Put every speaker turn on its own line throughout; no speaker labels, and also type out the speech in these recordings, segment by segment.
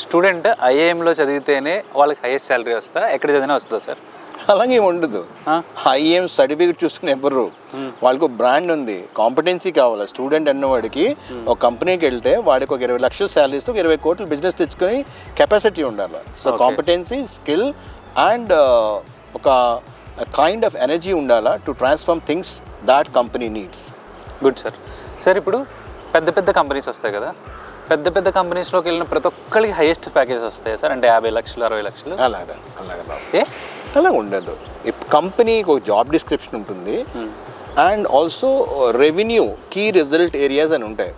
Student ఐఏఎంలో చదివితేనే వాళ్ళకి highest salary వస్తా, ఎక్కడ చదివినా వస్తుందా సార్?
అలాగే ఉండదు. ఐఏఎం సర్టిఫికేట్ చూసుకుని ఎవరు, వాళ్ళకు బ్రాండ్ ఉంది, కాంపిటెన్సీ కావాలి. స్టూడెంట్ అన్నవాడికి ఒక కంపెనీకి వెళ్తే వాడికి ఒక 20 లక్షల శాలరీస్, 20 కోట్ల బిజినెస్ తెచ్చుకొని కెపాసిటీ ఉండాలి. సో కాంపిటెన్సీ, స్కిల్ అండ్ ఒక కైండ్ ఆఫ్ ఎనర్జీ ఉండాలా to transform things that company needs.
Good sir. Sir ఇప్పుడు పెద్ద పెద్ద కంపెనీస్ వస్తాయి కదా, పెద్ద పెద్ద కంపెనీస్లోకి వెళ్ళిన ప్రతి ఒక్కరికి హైయెస్ట్ ప్యాకేజ్ వస్తాయి సార్, అంటే 50 లక్షలు 60 లక్షలు
అలా ఉండదు. కంపెనీకి ఒక జాబ్ డిస్క్రిప్షన్ ఉంటుంది and also revenue key result areas అని ఉంటాయి.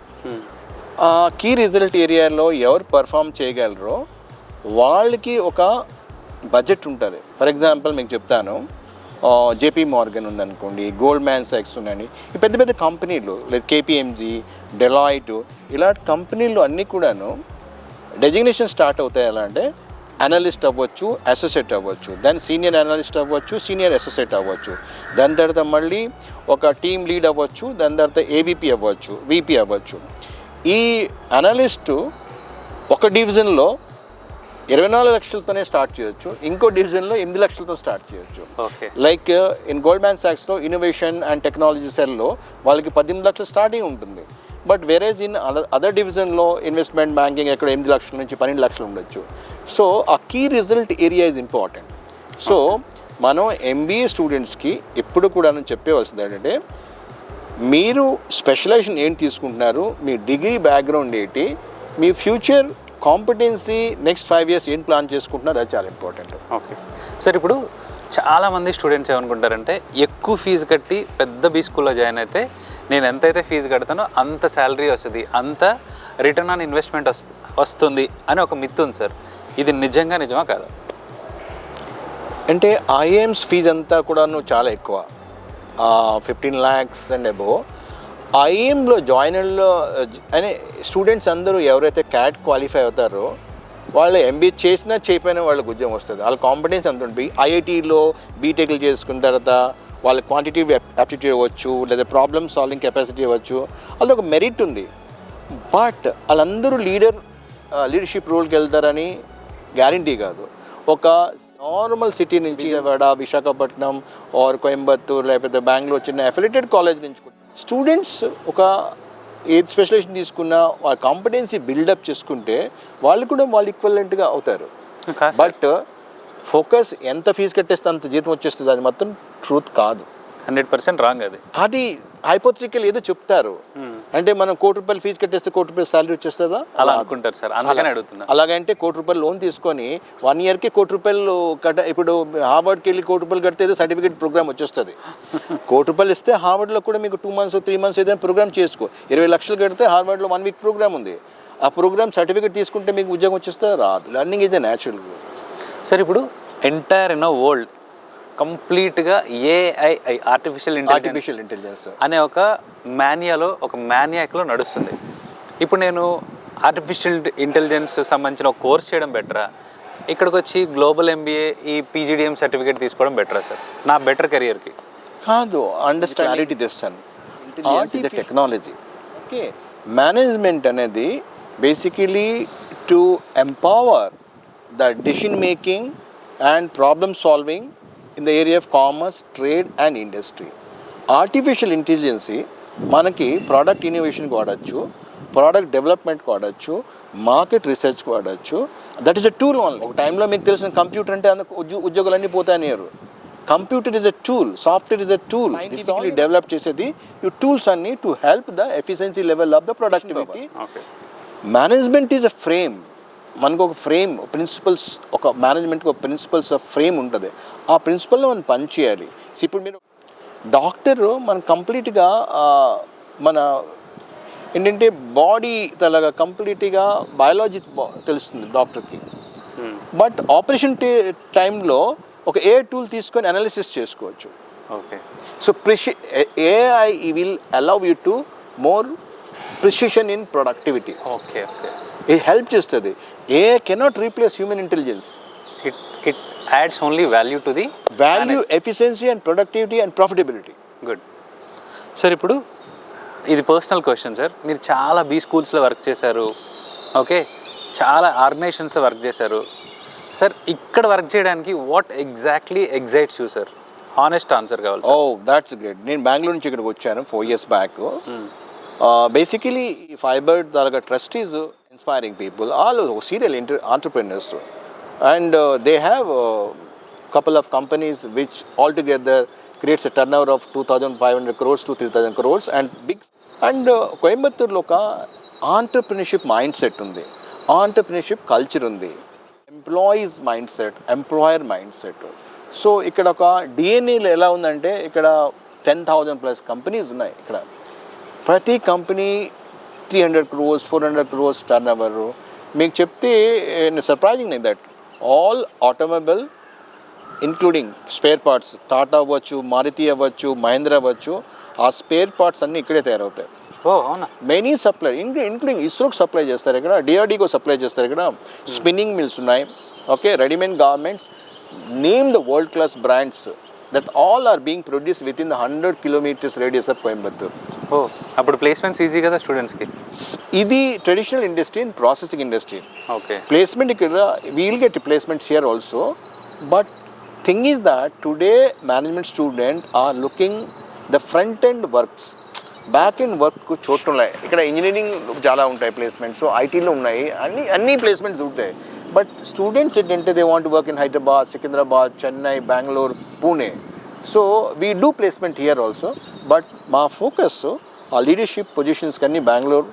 ఆ కీ రిజల్ట్ ఏరియాలో ఎవరు పర్ఫామ్ చేయగలరో వాళ్ళకి ఒక బడ్జెట్ ఉంటుంది. ఫర్ ఎగ్జాంపుల్ మీకు చెప్తాను, జేపీ మార్గన్ ఉందనుకోండి, గోల్డ్మ్యాన్ సాక్స్ ఉన్నాయని, ఈ పెద్ద పెద్ద కంపెనీలు లేదా కేపీఎంజీ, డెలాయిట్, ఇలాంటి కంపెనీలు అన్నీ కూడాను డెజిగ్నేషన్ స్టార్ట్ అవుతాయి. ఎలా అంటే అనలిస్ట్ అవ్వచ్చు, అసోసియేట్ అవ్వచ్చు, దాని సీనియర్ అనలిస్ట్ అవ్వచ్చు, సీనియర్ అసోసియేట్ అవ్వచ్చు, దాని తర్వాత మళ్ళీ ఒక టీమ్ లీడ్ అవ్వచ్చు, దాని తర్వాత ఏవీపీ అవ్వచ్చు, వీపీ అవ్వచ్చు. ఈ అనలిస్టు ఒక డివిజన్లో 24 లక్షలతోనే స్టార్ట్ చేయొచ్చు, ఇంకో డివిజన్లో 8 లక్షలతో స్టార్ట్ చేయొచ్చు. లైక్ ఇన్ గోల్డ్మ్యాన్ సాక్స్లో ఇన్నోవేషన్ అండ్ టెక్నాలజీ సెల్లో వాళ్ళకి 18 లక్షలు స్టార్టింగ్ ఉంటుంది. బట్ వేరేజ్ ఇన్ అదర్ డివిజన్లో ఇన్వెస్ట్మెంట్ బ్యాంకింగ్ ఎక్కడ 8 లక్షల నుంచి 12 లక్షలు ఉండొచ్చు. సో ఆ key result area is important. So మనం ఎంబీఏ స్టూడెంట్స్కి ఎప్పుడు కూడా చెప్పేవలసింది ఏంటంటే, మీరు స్పెషలైజేషన్ ఏంటి తీసుకుంటున్నారు, మీ డిగ్రీ బ్యాక్గ్రౌండ్ ఏంటి, మీ ఫ్యూచర్ కాంపిటెన్సీ నెక్స్ట్ 5 years ఏం ప్లాన్ చేసుకుంటున్నారు, అది చాలా ఇంపార్టెంట్.
Okay sir. ఇప్పుడు చాలామంది స్టూడెంట్స్ ఏమనుకుంటారంటే, ఎక్కువ ఫీజు కట్టి పెద్ద బీ స్కూల్లో జాయిన్ అయితే నేను ఎంతైతే ఫీజు కడతానో అంత శాలరీ వస్తుంది, అంత రిటర్న్ ఆన్ ఇన్వెస్ట్మెంట్ వస్తుంది అని ఒక మిత్ ఉంది సార్. ఇది నిజమా కాదా?
అంటే ఐఏఎమ్స్ ఫీజు అంతా కూడాను చాలా ఎక్కువ, 15 lakhs అండ్ అబోవ్. ఐఏఎంలో జాయినర్లో అనే స్టూడెంట్స్ అందరూ ఎవరైతే క్యాట్ క్వాలిఫై అవుతారో వాళ్ళు ఎంబీఏ చేసినా చేయకపోయినా వాళ్ళకి ఉద్యోగం వస్తుంది. వాళ్ళ కాంపిటెన్స్ అంత ఉంటుంది. ఐఐటీలో బీటెక్లు చేసుకున్న తర్వాత వాళ్ళ క్వాంటిటేటివ్ యాప్టిట్యూడ్ అవ్వచ్చు, లేదా ప్రాబ్లమ్ సాల్వింగ్ కెపాసిటీ అవ్వచ్చు, అదొక మెరిట్ ఉంది. బట్ వాళ్ళందరూ లీడర్షిప్ రోల్కి వెళ్తారని గ్యారంటీ కాదు. ఒక నార్మల్ సిటీ నుంచి విశాఖపట్నం ఆర్ కోయంబత్తూర్ లేకపోతే బెంగళూరు చిన్న అఫిలియేటెడ్ కాలేజ్ నుంచి స్టూడెంట్స్ ఒక ఏ స్పెషలైజేషన్ తీసుకున్నా వాళ్ళ కాంపిటెన్సీ బిల్డప్ చేసుకుంటే వాళ్ళు కూడా వాళ్ళు ఈక్వలెంట్గా అవుతారు. బట్ ఫోకస్ ఎంత ఫీజు కట్టేస్తే అంత జీతం వచ్చేస్తుంది, అది మొత్తం ట్రూత్ కాదు.
100% రాంగ్.
అది హైపోథెటికల్ ఏదో చెప్తారు. అంటే మనం ₹1,00,00,000 ఫీజు కట్టేస్తే ₹1,00,00,000 సాలరీ వచ్చేస్తుందా
అలా అనుకుంటారు సార్, అందుకని అడుగుతున్నా.
అలాగంటే ₹1,00,00,000 లోన్ తీసుకొని 1 yearకి ₹1,00,00,000 ఇప్పుడు హార్వర్డ్కి వెళ్ళి ₹1,00,00,000 కడితే ఏదో సర్టిఫికేట్ ప్రోగ్రామ్ వచ్చేస్తుంది. ₹1,00,00,000 ఇస్తే హార్వర్డ్లో కూడా మీకు 2 months 3 months ఏదైనా ప్రోగ్రామ్ చేసుకో. 20 లక్షలు కడితే హార్వర్డ్లో 1 week ప్రోగ్రామ్ ఉంది. ఆ ప్రోగ్రామ్ సర్టిఫికేట్ తీసుకుంటే మీకు ఉద్యోగం వచ్చేస్తే రాదు. Learning is a natural. Sir
ఇప్పుడు ఎంటైర్ వరల్డ్ కంప్లీట్గా ఏఐ ఆర్టిఫిషియల్ ఇంటెలిజెన్స్ అనే ఒక మ్యానియాక్లో నడుస్తుంది. ఇప్పుడు నేను ఆర్టిఫిషియల్ ఇంటెలిజెన్స్ సంబంధించిన ఒక కోర్స్ చేయడం బెటరా, ఇక్కడికి వచ్చి గ్లోబల్ ఎంబీఏ ఈ పీజీడిఎం సర్టిఫికేట్ తీసుకోవడం బెటరా సార్ నా బెటర్ కెరియర్కి?
కాదు, అండర్స్టాండ్ తెస్తాను. టెక్నాలజీ ఓకే, మేనేజ్మెంట్ అనేది basically to empower the decision making and problem solving in the area of commerce, trade and industry. Artificial intelligence మనకి ప్రోడక్ట్ ఇన్నోవేషన్కి వాడచ్చు, ప్రోడక్ట్ డెవలప్మెంట్కి వాడచ్చు, మార్కెట్ రీసెర్చ్కి వాడచ్చు. That is a tool only. ఒక టైంలో మీకు తెలిసిన కంప్యూటర్ అంటే ఉద్యోగాలన్నీ పోతాయనియరు. Computer is a tool, software is a tool. Scientifically develop చేసేది ఈ టూల్స్ అన్ని to help the efficiency level of the productivity. Management is a frame. మనకు ఒక ఫ్రేమ్ ప్రిన్సిపల్స్, ఒక మేనేజ్మెంట్కి ఒక ప్రిన్సిపల్స్ ఆఫ్ ఫ్రేమ్ ఉంటుంది. ఆ ప్రిన్సిపల్లో మనం పని చేయాలి. ఇప్పుడు మీరు డాక్టర్ మనం కంప్లీట్గా మన ఏంటంటే బాడీ అలాగా కంప్లీట్గా బయాలజీ తెలుస్తుంది డాక్టర్కి. బట్ ఆపరేషన్ టైంలో ఒక ఏ టూల్ తీసుకొని అనాలిసిస్ చేసుకోవచ్చు.
Okay.
So AI will allow you to more precision in productivity.
Okay okay,
ఇది హెల్ప్ చేస్తుంది. AI cannot replace human intelligence.
It adds only value to the
value, efficiency and productivity and profitability.
Good. Sir ఇప్పుడు ఇది personal question sir. మీరు చాలా be స్కూల్స్లో work చేశారు, okay, చాలా organisations work చేశారు సార్. ఇక్కడ వర్క్ చేయడానికి what exactly excites you sir? Honest answer కావాలి.
Oh that's great. నేను బెంగళూరు నుంచి ఇక్కడికి వచ్చాను 4 years బ్యాక్. బేసికలీ ఫైబర్ తాలూకా trustees inspiring people, all serial entrepreneurs, and they have a couple of companies which altogether creates a turnover of 2,500 crores to 3,000 crores and big. And కోయంబత్తూరులో ఒక entrepreneurship mind set ఉంది, entrepreneurship culture ఉంది, employees mind set, employer mind set. So ఇక్కడ ఒక డిఎన్ఏలో ఎలా ఉందంటే ఇక్కడ 10,000+ companies ఉన్నాయి. ఇక్కడ ప్రతి company 300 crores 400 crores turn over. మీకు చెప్తే surprising in that all automobile including spare parts, Tata అవ్వచ్చు, మారుతి అవ్వచ్చు, మహేంద్ర అవ్వచ్చు, ఆ స్పేర్ పార్ట్స్ అన్నీ ఇక్కడే తయారవుతాయి.
ఓ అవునా?
మెనీ సప్లై ఇంక్లూడింగ్ ఇస్రోకి సప్లై చేస్తారు ఇక్కడ, డిఆర్డీకో సప్లై చేస్తారు ఇక్కడ, స్పిన్నింగ్ మిల్స్ ఉన్నాయి. Okay, readymade garments, name the world class brands that all are being produce with in 100 kilometers radius of Coimbatore.
Oh అప్పుడు ప్లేస్మెంట్స్ ఈజీ కదా స్టూడెంట్స్కి?
ఇది traditional industry and processing industry.
Okay,
placement ఇక్కడ we'll get placements here also. But thing is that today management student are looking the front end works, back end work చోటు ఉన్నాయి. ఇక్కడ engineering చాలా ఉంటాయి placements, ఐటీలో ఉన్నాయి, అన్ని ప్లేస్మెంట్స్ ఉంటాయి. బట్ స్టూడెంట్స్ ఏంటంటే they want work in Hyderabad, Secunderabad, Chennai, Bengaluru, Pune. So we do placement here also. But మా ఫోకస్ ఆ లీడర్షిప్ పొజిషన్స్ కానీ బెంగళూరు,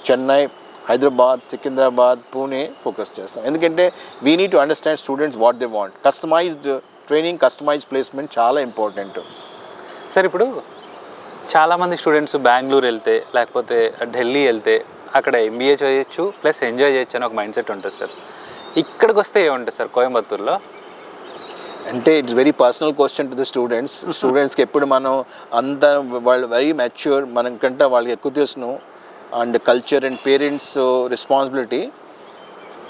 చెన్నై, హైదరాబాద్, సికింద్రాబాద్, పూణే ఫోకస్ చేస్తాం. ఎందుకంటే we need to understand students what they want. Customized training, customized placement చాలా ఇంపార్టెంట్.
సార్ ఇప్పుడు చాలామంది students Bengaluru వెళ్తే లేకపోతే ఢిల్లీ వెళ్తే అక్కడ ఎంబీఏ చేయొచ్చు ప్లస్ ఎంజాయ్ చేయొచ్చు అని ఒక మైండ్ సెట్ ఉంటుంది సార్. ఇక్కడికి వస్తే ఏముంటుంది సార్ కోయంబత్తూరులో?
అంటే it's very personal question to the students. స్టూడెంట్స్కి ఎప్పుడు మనం అంత వాళ్ళు వెరీ మెచ్యూర్, మనకంటే వాళ్ళకి ఎక్కువ తెలుసును. And culture and parents responsibility,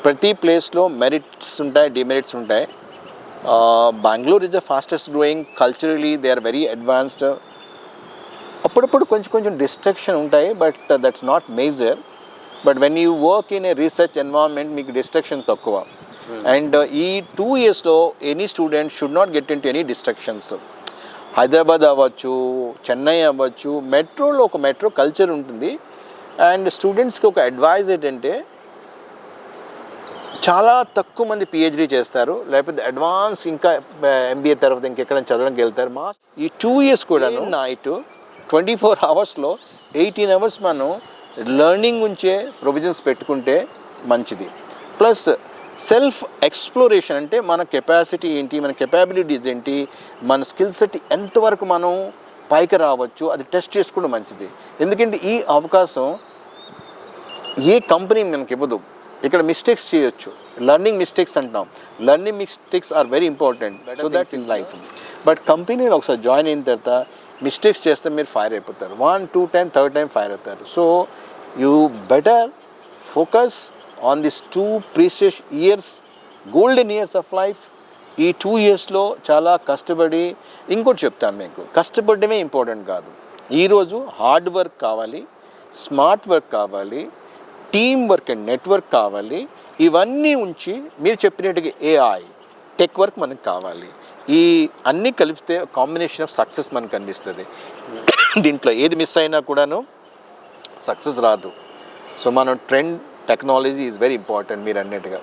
ప్రతి ప్లేస్లో మెరిట్స్ ఉంటాయి, డిమెరిట్స్ ఉంటాయి. Bengaluru is the fastest growing, culturally they are very advanced. అప్పుడప్పుడు కొంచెం డిస్ట్రక్షన్ ఉంటాయి, but that's not major. But when you work in a research environment మీకు డిస్ట్రక్షన్ తక్కువ. అండ్ ఈ 2 yearsలో any student should not get into any distractions. Hyderabad అవ్వచ్చు, చెన్నై అవ్వచ్చు, మెట్రోలో ఒక మెట్రో కల్చర్ ఉంటుంది. అండ్ స్టూడెంట్స్కి ఒక అడ్వైజ్ ఏంటంటే చాలా తక్కువ మంది పిహెచ్డీ చేస్తారు, లేకపోతే అడ్వాన్స్ ఇంకా ఎంబీఏ తర్వాత ఇంకెక్కడైనా చదవడానికి వెళ్తారు. ఈ 2 years కూడాను నైట్ 24 hours 18 hours మనం లెర్నింగ్ ఉంచే ప్రొవిజన్స్ పెట్టుకుంటే మంచిది. ప్లస్ సెల్ఫ్ ఎక్స్ప్లోరేషన్, అంటే మన కెపాసిటీ ఏంటి, మన కెపాబిలిటీస్ ఏంటి, మన స్కిల్ సెట్ ఎంతవరకు మనం పైకి రావచ్చు, అది టెస్ట్ చేసుకోవడం మంచిది. ఎందుకంటే ఈ అవకాశం ఏ కంపెనీ మనకి ఇవ్వదు. ఇక్కడ మిస్టేక్స్ చేయొచ్చు, లెర్నింగ్ మిస్టేక్స్ అంటాం. Learning mistakes are very important, so that's in life. But కంపెనీలో ఒకసారి జాయిన్ అయిన తర్వాత మిస్టేక్స్ చేస్తే మీరు ఫైర్ అయిపోతారు. 1, 2 times, 3rd time ఫైర్ అవుతారు. So you better focus on this 2 precious years, golden years of life. ఈ 2 yearsలో చాలా కష్టపడి, ఇంకోటి చెప్తాను మీకు, కష్టపడమే ఇంపార్టెంట్ కాదు. ఈరోజు హార్డ్ వర్క్ కావాలి, స్మార్ట్ వర్క్ కావాలి, టీమ్ వర్క్ అండ్ నెట్వర్క్ కావాలి. ఇవన్నీ ఉంచి మీరు చెప్పినట్టుగా ఏఐ, టెక్ వర్క్ మనకు కావాలి. ఈ అన్నీ కలిపితే కాంబినేషన్ ఆఫ్ సక్సెస్ మనకు కనిపిస్తుంది. దీంట్లో ఏది మిస్ అయినా కూడాను సక్సెస్ రాదు. సో మనం trend, technology is very important మీరు అన్నట్టుగా.